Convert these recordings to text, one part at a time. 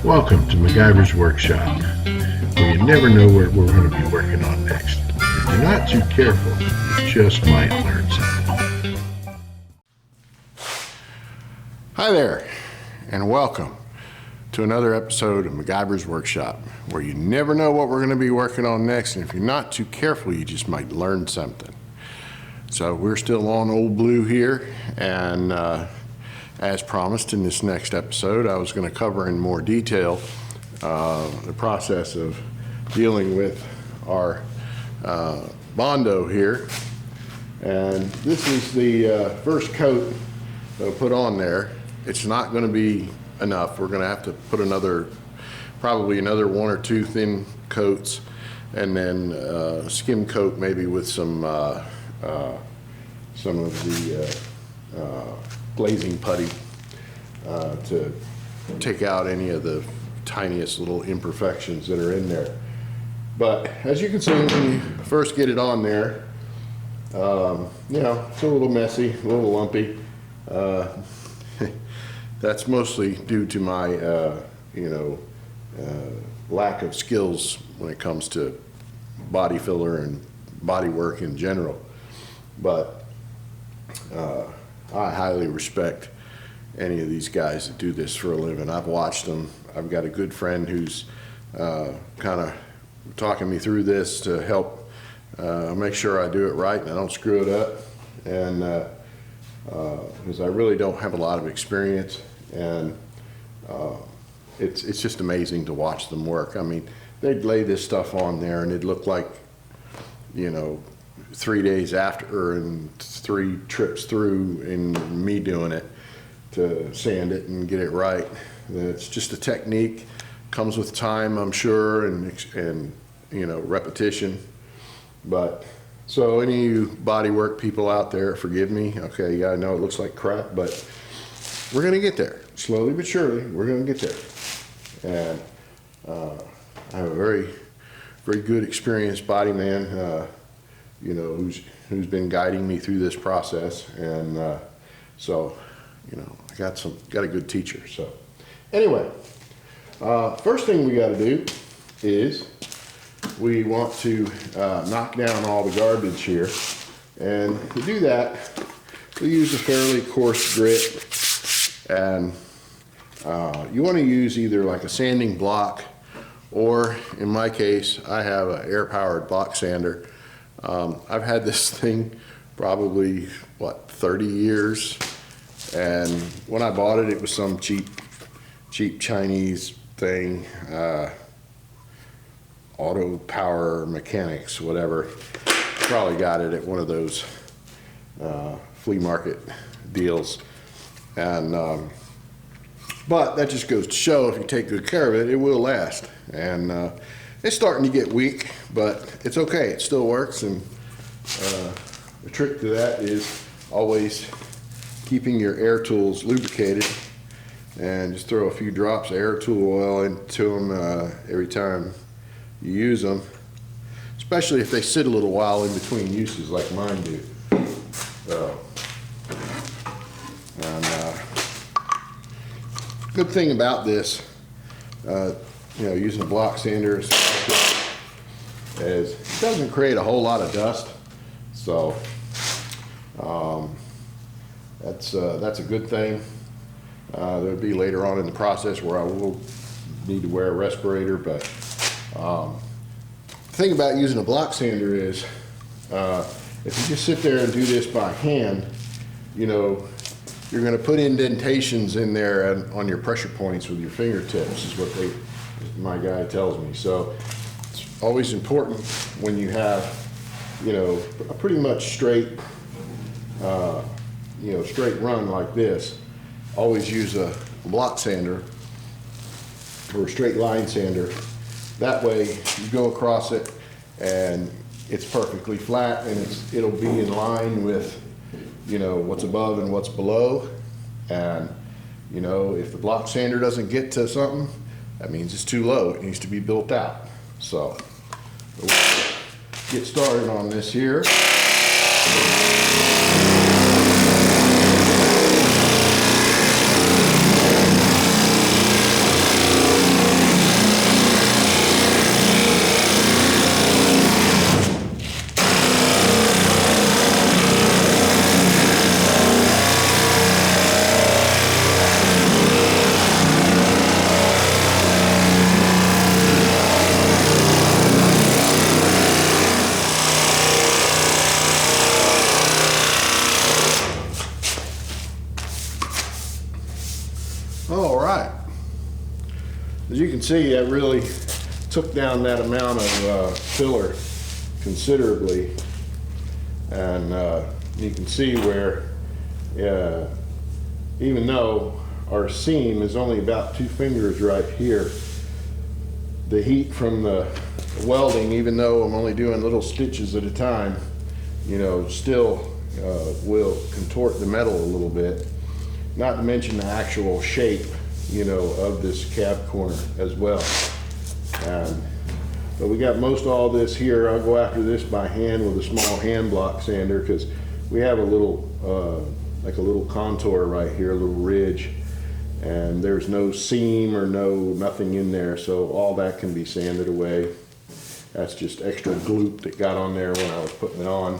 Welcome to MacGyver's Workshop, where you never know what we're going to be working on next. If you're not too careful, you just might learn something. Hi there, and welcome to another episode of MacGyver's Workshop, where you never know what we're going to be working on next, and if you're not too careful, you just might learn something. So we're still on Old Blue here, and as promised in this next episode, I was going to cover in more detail the process of dealing with our Bondo here. And this is the first coat that I'll put on there. It's not going to be enough. We're going to have to put probably another one or two thin coats, and then skim coat maybe with some of the glazing putty to take out any of the tiniest little imperfections that are in there. But as you can see, when you first get it on there, it's a little messy, a little lumpy. That's mostly due to my lack of skills when it comes to body filler and body work in general. But I highly respect any of these guys that do this for a living. I've watched them. I've got a good friend who's kind of talking me through this to help make sure I do it right and I don't screw it up. And because I really don't have a lot of experience, and it's just amazing to watch them work. I mean, they'd lay this stuff on there and it'd look like, 3 days after and 3 trips through and me doing it to sand it and get it right. It's just a technique, comes with time, I'm sure, and repetition. But so any of you body work people out there, forgive me. Okay, yeah, I know it looks like crap, but we're gonna get there. Slowly but surely, we're gonna get there. And I have a very, very good experienced body man, who's been guiding me through this process, and so I got a good teacher. So anyway, first thing we got to do is we want to knock down all the garbage here, and to do that we use a fairly coarse grit, and you want to use either like a sanding block, or in my case I have an air-powered block sander. I've had this thing probably 30 years, and when I bought it, it was some cheap Chinese thing, Auto Power Mechanics, whatever. Probably got it at one of those flea market deals, and but that just goes to show if you take good care of it, it will last. And it's starting to get weak, but it's okay. It still works, and the trick to that is always keeping your air tools lubricated, and just throw a few drops of air tool oil into them every time you use them, especially if they sit a little while in between uses like mine do. So, and good thing about this, using a block sander is it doesn't create a whole lot of dust, so that's a good thing. There would be later on in the process where I will need to wear a respirator, but the thing about using a block sander is if you just sit there and do this by hand, you're going to put indentations in there on your pressure points with your fingertips, is what my guy tells me. So it's always important when you have, a pretty much straight, straight run like this, always use a block sander or a straight line sander. That way you go across it and it's perfectly flat, and it'll be in line with, what's above and what's below. And, if the block sander doesn't get to something, that means it's too low. It needs to be built out. So we'll get started on this here. All right. As you can see, I really took down that amount of filler considerably. And you can see where, even though our seam is only about 2 fingers right here, the heat from the welding, even though I'm only doing little stitches at a time, you know, still will contort the metal a little bit. Not to mention the actual shape, you know, of this cab corner as well. But we got most all this here. I'll go after this by hand with a small hand block sander, because we have a little, like a little contour right here, a little ridge, and there's no seam or nothing in there, so all that can be sanded away. That's just extra gloop that got on there when I was putting it on.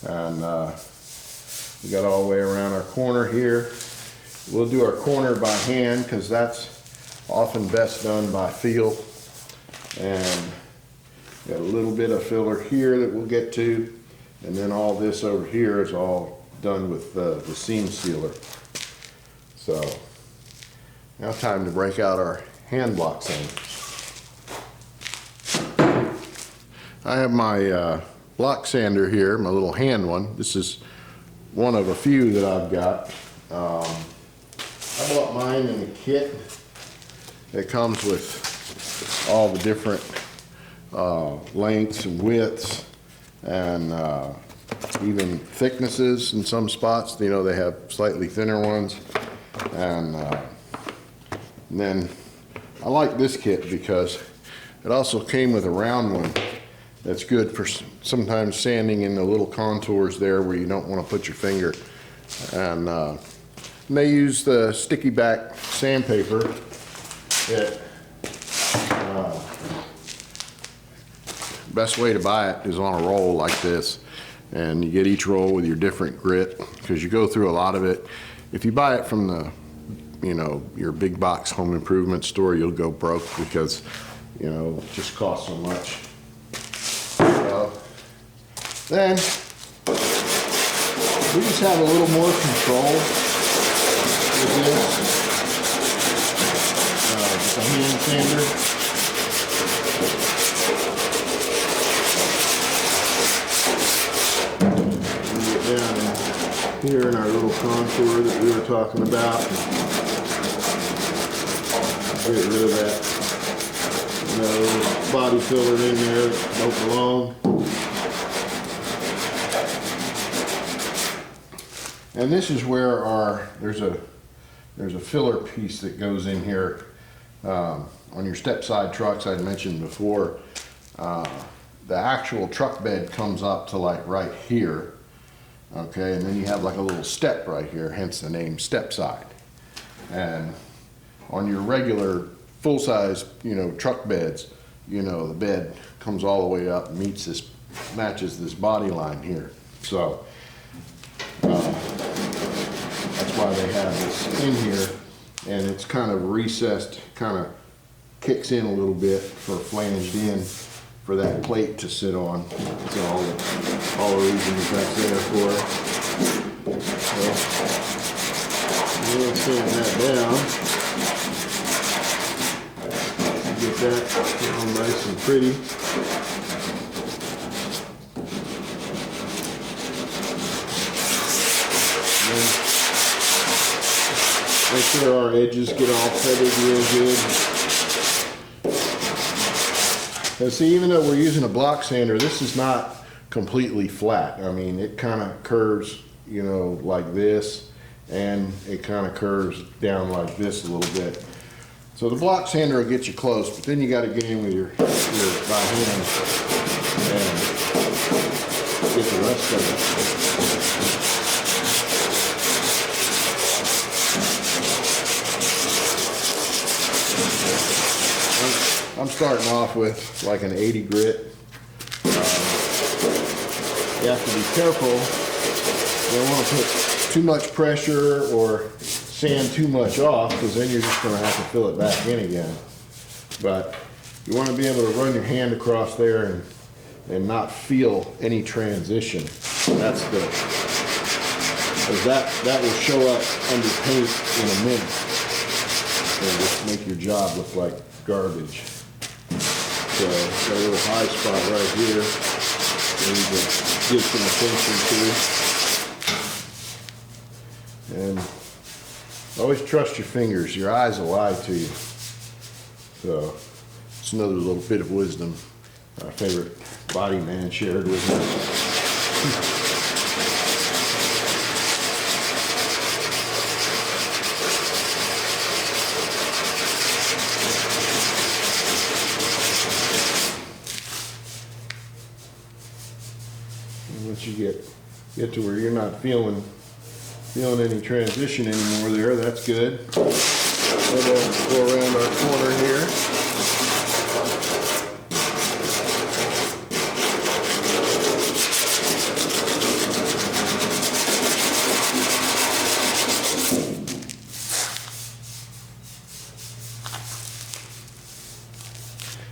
And we got all the way around our corner here. We'll do our corner by hand because that's often best done by feel. And got a little bit of filler here that we'll get to, and then all this over here is all done with the seam sealer. So now time to break out our hand block sander. I have my block sander here, my little hand one. This is one of a few that I've got. I bought mine in a kit. It comes with all the different lengths and widths and even thicknesses in some spots. You know, they have slightly thinner ones. And then I like this kit because it also came with a round one that's good for sometimes sanding in the little contours there where you don't want to put your finger. And they use the sticky back sandpaper. Best way to buy it is on a roll like this, and you get each roll with your different grit because you go through a lot of it. If you buy it from the, you know, your big box home improvement store, you'll go broke because, you know, it just costs so much. Then we just have a little more control with this. Just a hand sander. Down here in our little contour that we were talking about. Get rid of that, you know, body filler in there that don't belong. And this is where there's a filler piece that goes in here on your step side trucks. I'd mentioned before, the actual truck bed comes up to like right here. Okay, and then you have like a little step right here, hence the name step side. And on your regular full-size, you know, truck beds, you know, the bed comes all the way up, matches this body line here. So that's why they have this in here, and it's kind of recessed, kind of kicks in a little bit for flanged in for that plate to sit on. So all the reasons that's there for it. So we'll sand that down. Get that all nice and pretty. Make sure our edges get all feathered real good. And see, even though we're using a block sander, this is not completely flat. I mean, it kind of curves, you know, like this, and it kind of curves down like this a little bit. So the block sander will get you close, but then you got to get in with your by hand and get the rest of it. I'm starting off with like an 80 grit. You have to be careful. You don't want to put too much pressure or sand too much off, because then you're just going to have to fill it back in again. But you want to be able to run your hand across there and not feel any transition. That's the, because that will show up under paint in a minute. and just make your job look like garbage. So got a little high spot right here. We need to give some attention to. And always trust your fingers. Your eyes will lie to you. So it's another little bit of wisdom our favorite body man shared with us. Once you get to where you're not feeling any transition anymore there, that's good. We'll go around our corner here.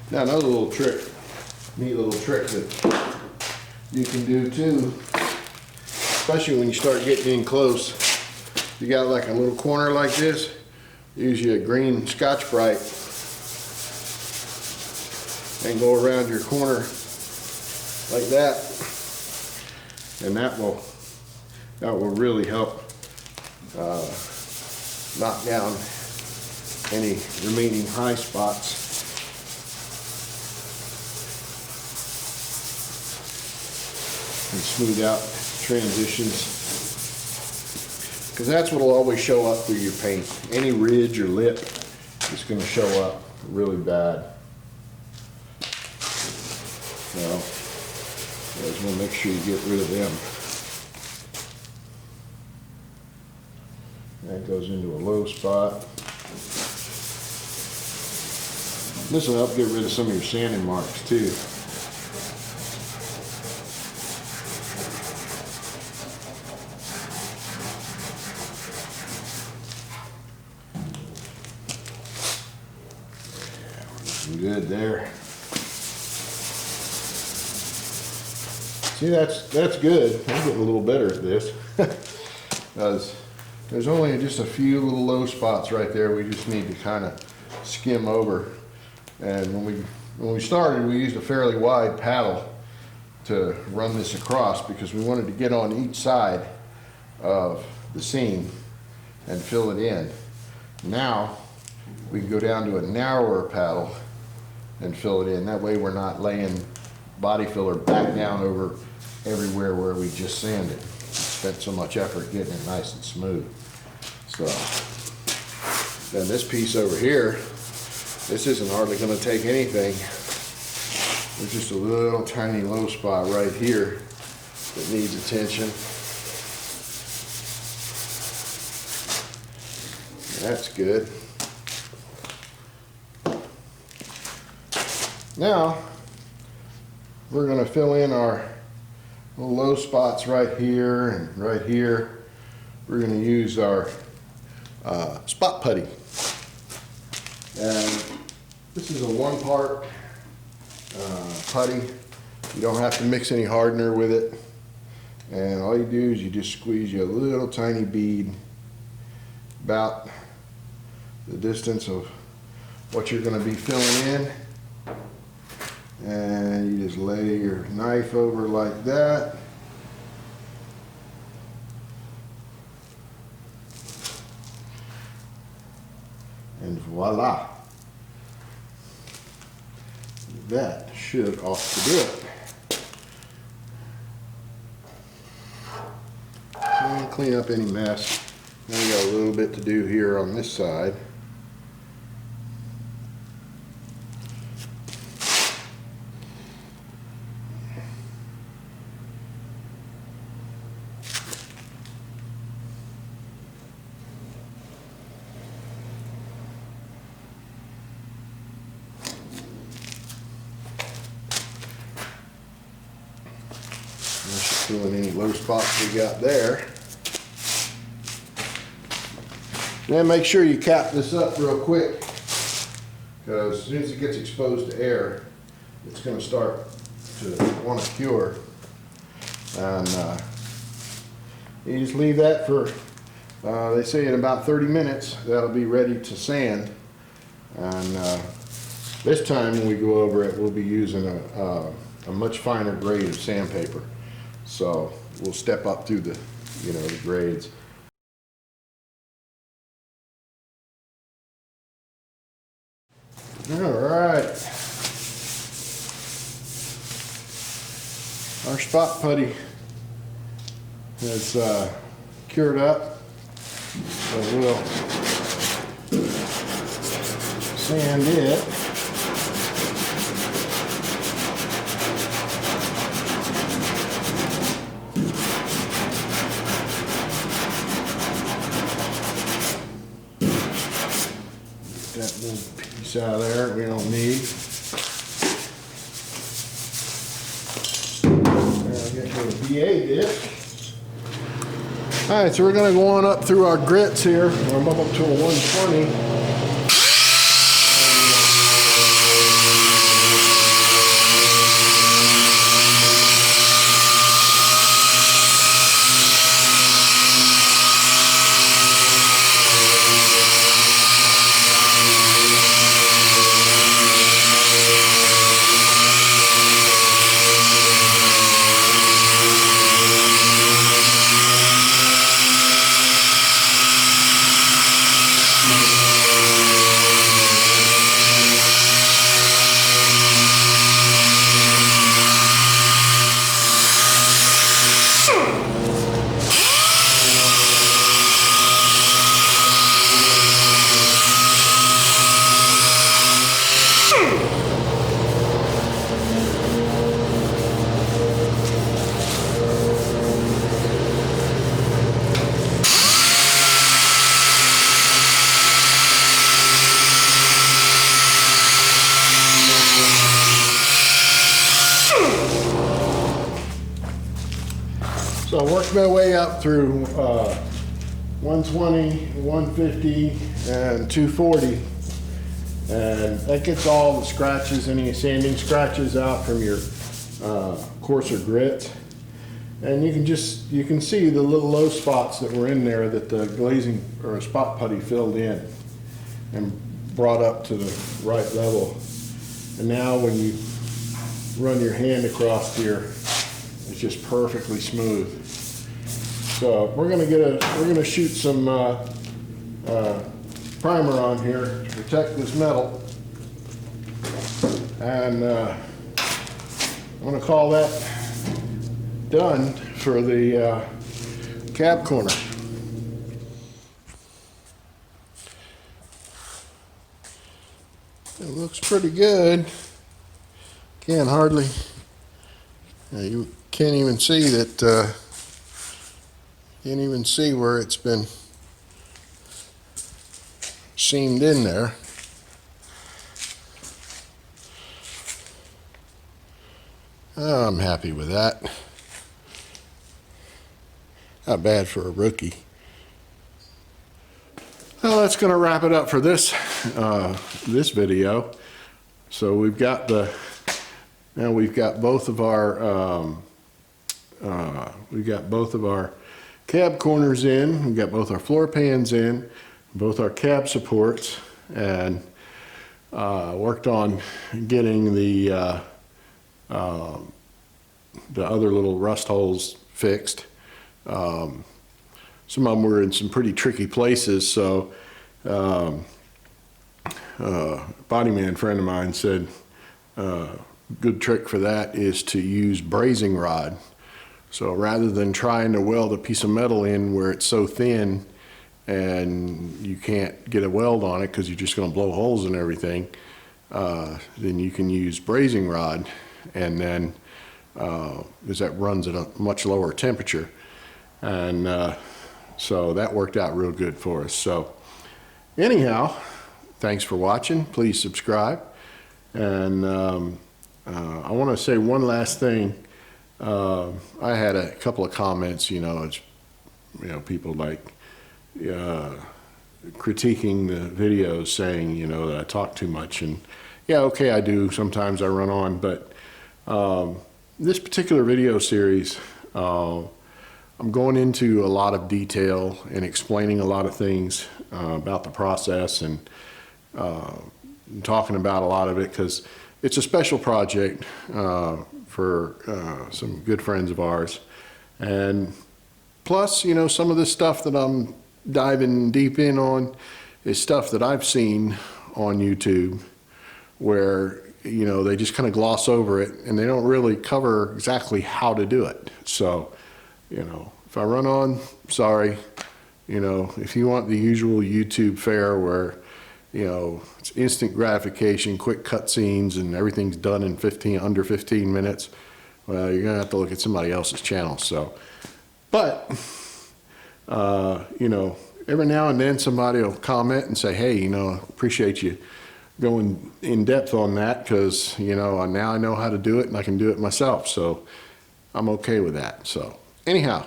Now another little trick, neat little trick that you can do too, especially when you start getting in close. You got like a little corner like this, use your green Scotch-Brite and go around your corner like that, and that will really help knock down any remaining high spots. And smooth out transitions, because that's what will always show up through your paint. Any ridge or lip is going to show up really bad. So you just want to make sure you get rid of them. That goes into a low spot. This will help get rid of some of your sanding marks too. Good there. See, that's good. I'm getting a little better at this. Because there's only just a few little low spots right there we just need to kind of skim over. And when we started, we used a fairly wide paddle to run this across because we wanted to get on each side of the seam and fill it in. Now we can go down to a narrower paddle and fill it in. That way we're not laying body filler back down over everywhere where we just sanded. Spent so much effort getting it nice and smooth. So then this piece over here, this isn't hardly going to take anything. There's just a little tiny low spot right here that needs attention. That's good. Now, we're going to fill in our little low spots right here and right here. We're going to use our spot putty. And this is a 1-part putty. You don't have to mix any hardener with it. And all you do is you just squeeze you a little tiny bead about the distance of what you're going to be filling in. And you just lay your knife over like that. And voila. That should ought to do it. And clean up any mess. Now we got a little bit to do here on this side. Filling any low spots we got there. Then make sure you cap this up real quick, because as soon as it gets exposed to air, it's going to start to want to cure. And you just leave that for They say in about 30 minutes that'll be ready to sand. And this time when we go over it, we'll be using a much finer grade of sandpaper. So we'll step up through the, the grades. All right. Our spot putty has cured up, so we'll sand it. Get that little piece out of there we don't need. Get to the BA disc. All right, so we're going to go on up through our grits here. I'm up to a 120. So I worked my way up through 120, 150, and 240. And that gets all the scratches, any sanding scratches out from your coarser grit. And you can see the little low spots that were in there that the glazing or spot putty filled in and brought up to the right level. And now when you run your hand across here, it's just perfectly smooth. So we're gonna shoot some primer on here to protect this metal, and I'm gonna call that done for the cab corner. It looks pretty good. Can't hardly. You can't even see that. Can't even see where it's been seamed in there. I'm happy with that. Not bad for a rookie. Well, that's going to wrap it up for this this video. So we've got both of our cab corners in. We've got both our floor pans in, both our cab supports, and worked on getting the other little rust holes fixed. Some of them were in some pretty tricky places, so body man friend of mine said good trick for that is to use brazing rod. So rather than trying to weld a piece of metal in where it's so thin and you can't get a weld on it because you're just going to blow holes in everything, then you can use brazing rod, and then because that runs at a much lower temperature, and so that worked out real good for us. So anyhow, thanks for watching. Please subscribe, and I want to say one last thing. I had a couple of comments, it's, people like critiquing the videos, saying, that I talk too much, and yeah, okay, I do. Sometimes I run on, but this particular video series, I'm going into a lot of detail and explaining a lot of things about the process, and talking about a lot of it because it's a special project for some good friends of ours. And plus, you know, some of the stuff that I'm diving deep in on is stuff that I've seen on YouTube where, you know, they just kind of gloss over it and they don't really cover exactly how to do it. So, you know, if I run on, sorry. You know, if you want the usual YouTube fare where, you know, it's instant gratification, quick cutscenes, and everything's done in under 15 minutes, well, you're gonna have to look at somebody else's channel. So, but, you know, every now and then somebody will comment and say, hey, you know, appreciate you going in depth on that because, you know, now I know how to do it and I can do it myself. So I'm okay with that. So anyhow,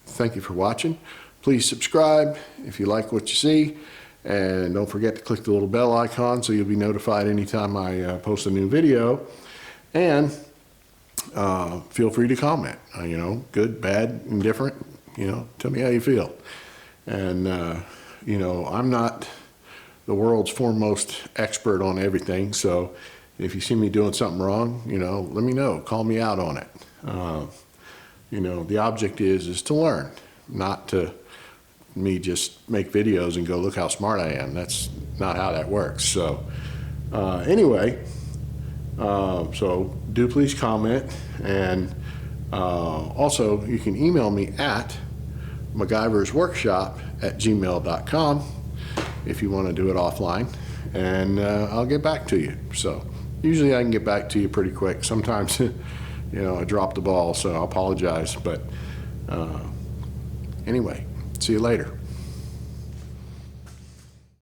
thank you for watching. Please subscribe if you like what you see, and don't forget to click the little bell icon so you'll be notified anytime I post a new video. And feel free to comment, you know, good, bad, indifferent, you know, tell me how you feel. And, you know, I'm not the world's foremost expert on everything, so if you see me doing something wrong, you know, let me know, call me out on it. You know, the object is to learn, not to me just make videos and go, look how smart I am. That's not how that works. So anyway, so do please comment, and also you can email me at MacGyversWorkshop@gmail.com if you want to do it offline, and I'll get back to you. So usually I can get back to you pretty quick. Sometimes you know, I drop the ball, so I apologize, but anyway, see you later.